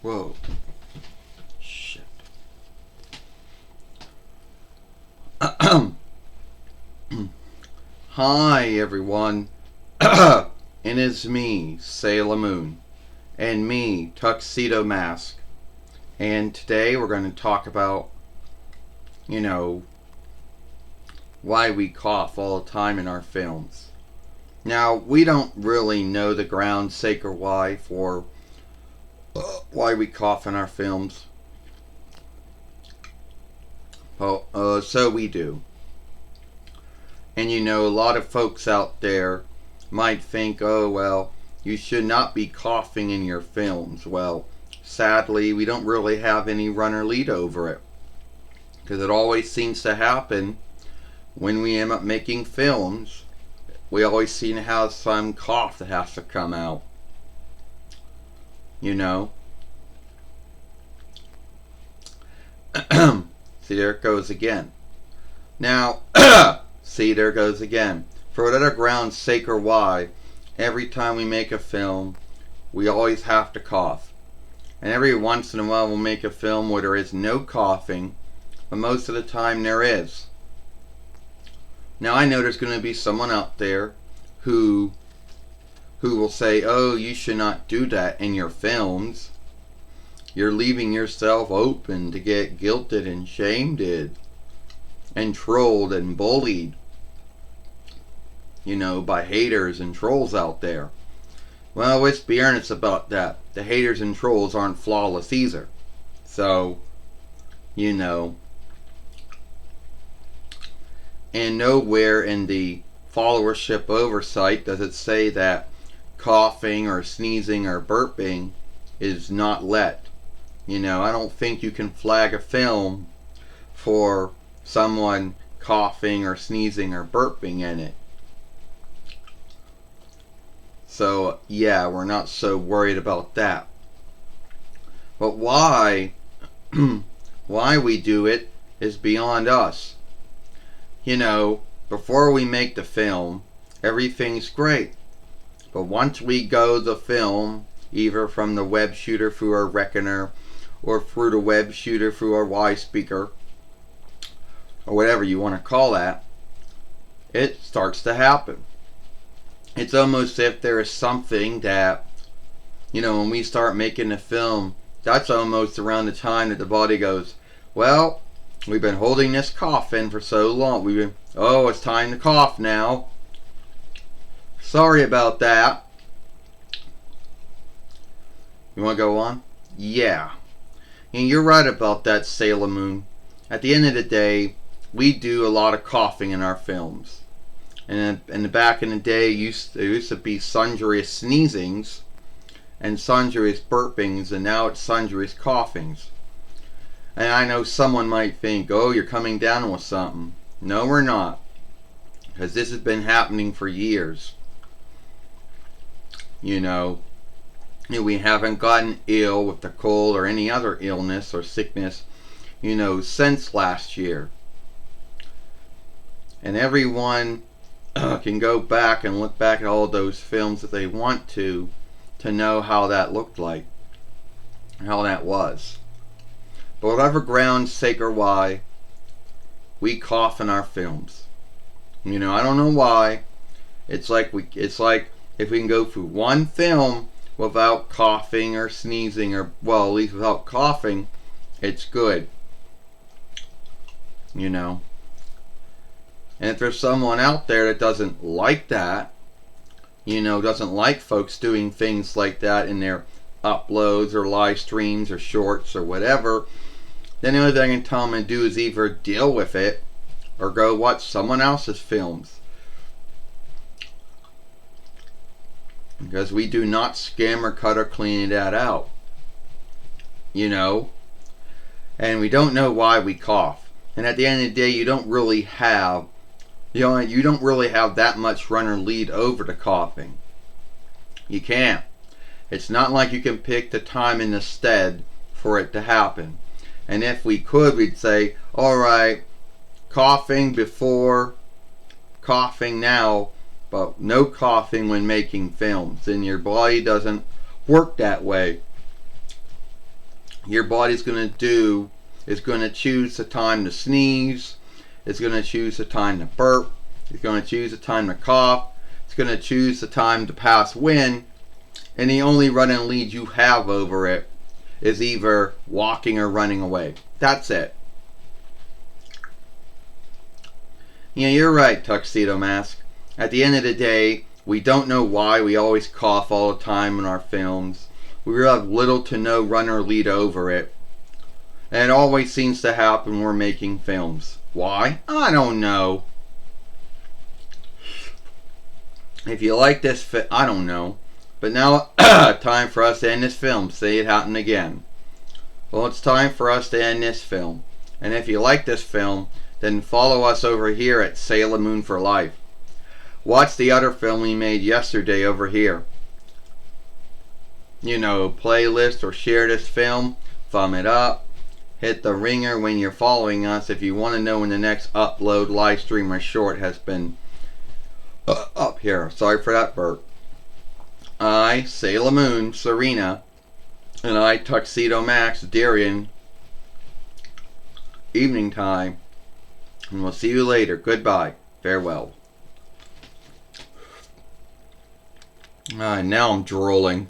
Whoa. Shit. Hi, everyone. And it's me, Sailor Moon. And me, Tuxedo Mask. And today we're going to talk about, why we cough all the time in our films. Now, we don't really know the ground sake or why for why we cough in our films. Well, so we do. And a lot of folks out there might think, oh, well, you should not be coughing in your films. Well, sadly, we don't really have any runner lead over it. Because it always seems to happen when we end up making films. We always seem to have some cough that has to come out. See, there it goes again. Now, see, there it goes again. For whatever ground sake or why, every time we make a film, we always have to cough. And every once in a while we'll make a film where there is no coughing, but most of the time there is. Now I know there's going to be someone out there who will say, oh, you should not do that in your films. You're leaving yourself open to get guilted and shamed and trolled and bullied, by haters and trolls out there. Well, let's be earnest about that. The haters and trolls aren't flawless either. So, and nowhere in the followership oversight does it say that coughing or sneezing or burping is not let. I don't think you can flag a film for someone coughing or sneezing or burping in it. So, yeah, we're not so worried about that. But why we do it is beyond us. Before we make the film, everything's great. But once we go the film, either from the web shooter through our Reckoner, or through the web shooter through our Y speaker, or whatever you want to call that, it starts to happen. It's almost as if there is something that, when we start making the film, that's almost around the time that the body goes, well, we've been holding this cough in for so long. It's time to cough now. Sorry about that. You want to go on? Yeah. And you're right about that, Sailor Moon. At the end of the day, we do a lot of coughing in our films. And in the back in the day, there used to be sundry sneezings and sundry burpings, and now it's sundry coughings. And I know someone might think, oh, you're coming down with something. No, we're not. Because this has been happening for years. We haven't gotten ill with the cold or any other illness or sickness, since last year. And everyone can go back and look back at all those films if they want to know how that looked like, how that was. But whatever ground sake or why, we cough in our films. I don't know why. It's like if we can go through one film without coughing or sneezing, or well, at least without coughing, it's good. And if there's someone out there that doesn't like that, doesn't like folks doing things like that in their uploads or live streams or shorts or whatever, then the only thing I can tell them to do is either deal with it or go watch someone else's films. Because we do not skim or cut or clean that out. And we don't know why we cough. And at the end of the day, you don't really have that much runner lead over the coughing. You can't. It's not like you can pick the time and the stead for it to happen. And if we could, we'd say, alright, coughing before, coughing now, but no coughing when making films. And your body doesn't work that way. your body's going to do is going to choose the time to sneeze. It's going to choose the time to burp. It's going to choose the time to cough. It's going to choose the time to pass wind. And the only running lead you have over it is either walking or running away. That's it. Yeah, you're right, Tuxedo Mask. At the end of the day, we don't know why we always cough all the time in our films. We really have little to no run or lead over it. And it always seems to happen when we're making films. Why? I don't know. If you like this I don't know. But now, time for us to end this film. Say it happened again. Well, it's time for us to end this film. And if you like this film, then follow us over here at Sailor Moon for Life. Watch the other film we made yesterday over here. You know, playlist or share this film. Thumb it up. Hit the ringer when you're following us if you want to know when the next upload, live stream, or short has been up here. Sorry for that burp. I, Sailor Moon, Serena, and I, Tuxedo Max, Darian, evening time. And we'll see you later. Goodbye. Farewell. Now I'm drooling.